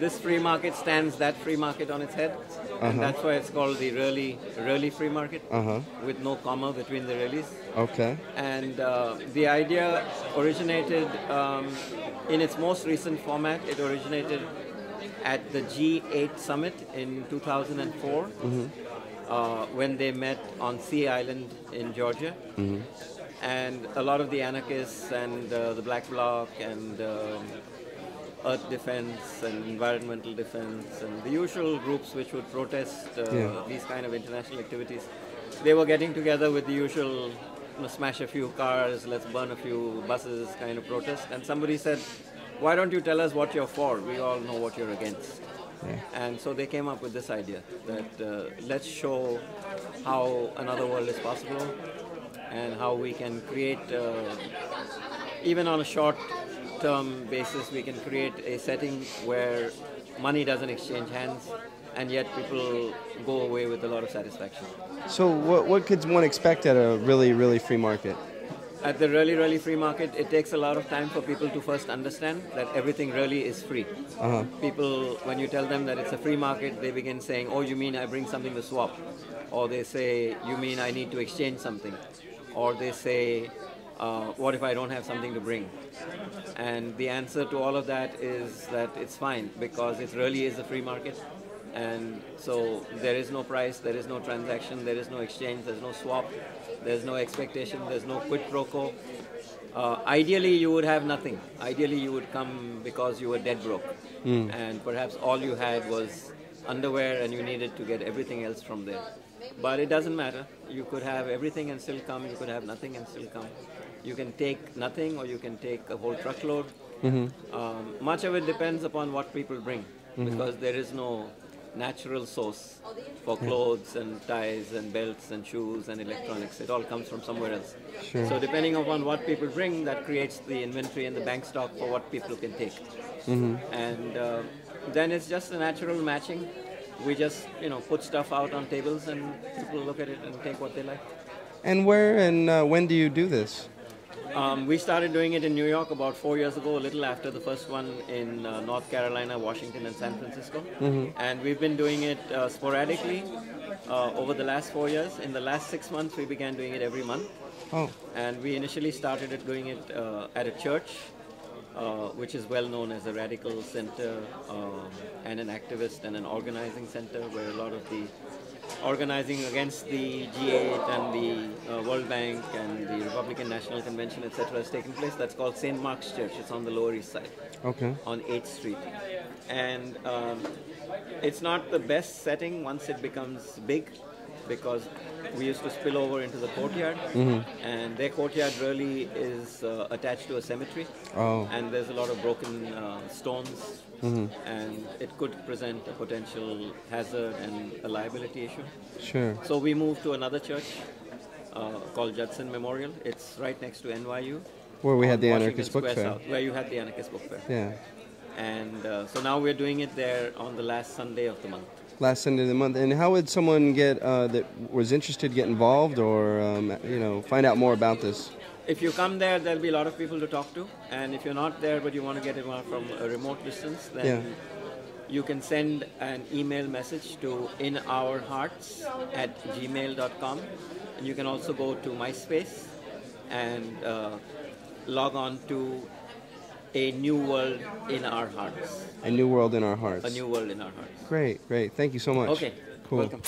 this free market stands that free market on its head, and that's why it's called the really free market, with no comma between the reallys. Okay. And the idea originated in its most recent format. It originated at the G8 summit in 2004, when they met on Sea Island in Georgia. And a lot of the anarchists and the Black Bloc and Earth Defense and Environmental Defense and the usual groups which would protest these kind of international activities, they were getting together with the usual, smash a few cars, let's burn a few buses kind of protest. And somebody said, why don't you tell us what you're for? We all know what you're against. And so they came up with this idea that let's show how another world is possible and how we can create, even on a short-term basis, we can create a setting where money doesn't exchange hands, and yet people go away with a lot of satisfaction. So what could one expect at a really free market? At the really free market, it takes a lot of time for people to first understand that everything really is free. People, when you tell them that it's a free market, they begin saying, oh, you mean I bring something to swap? Or they say, you mean I need to exchange something? Or they say, what if I don't have something to bring? And the answer to all of that is that it's fine, because it really is a free market. And so there is no price, there is no transaction, there is no exchange, there's no swap, there's no expectation, there's no quid pro quo. Ideally, you would have nothing. Ideally, you would come because you were dead broke. And perhaps all you had was underwear and you needed to get everything else from there. But it doesn't matter. You could have everything and still come. You could have nothing and still come. You can take nothing or you can take a whole truckload. Much of it depends upon what people bring, because there is no natural source for clothes and ties and belts and shoes and electronics. It all comes from somewhere else. So depending upon what people bring, that creates the inventory and the bank stock for what people can take. And then it's just a natural matching. We just, put stuff out on tables and people look at it and take what they like. And where and when do you do this? We started doing it in New York about 4 years ago, a little after the first one in North Carolina, Washington, and San Francisco. And we've been doing it sporadically over the last 4 years. In the last 6 months, we began doing it every month. And we initially started doing it at a church, which is well known as a radical center and an activist and an organizing center, where a lot of the organizing against the G8 and the World Bank and the Republican National Convention, etc. has taken place. That's called St. Mark's Church. It's on the Lower East Side, on 8th Street. And it's not the best setting once it becomes big, because we used to spill over into the courtyard, and their courtyard really is attached to a cemetery, and there's a lot of broken stones, and it could present a potential hazard and a liability issue. So we moved to another church called Judson Memorial. It's right next to NYU. Where we had the Washington Anarchist Book Square Fair. South, where you had the Anarchist Book Fair. And so now we're doing it there on the last Sunday of the month. Last Sunday of the month. And how would someone get that was interested get involved, or find out more about this? If you come there, there'll be a lot of people to talk to. And if you're not there but you want to get involved from a remote distance, then you can send an email message to inourhearts@gmail.com. And you can also go to MySpace and log on to A New World in Our Hearts. A New World in Our Hearts. A New World in Our Hearts. Great. Thank you so much. Okay. Cool. Welcome.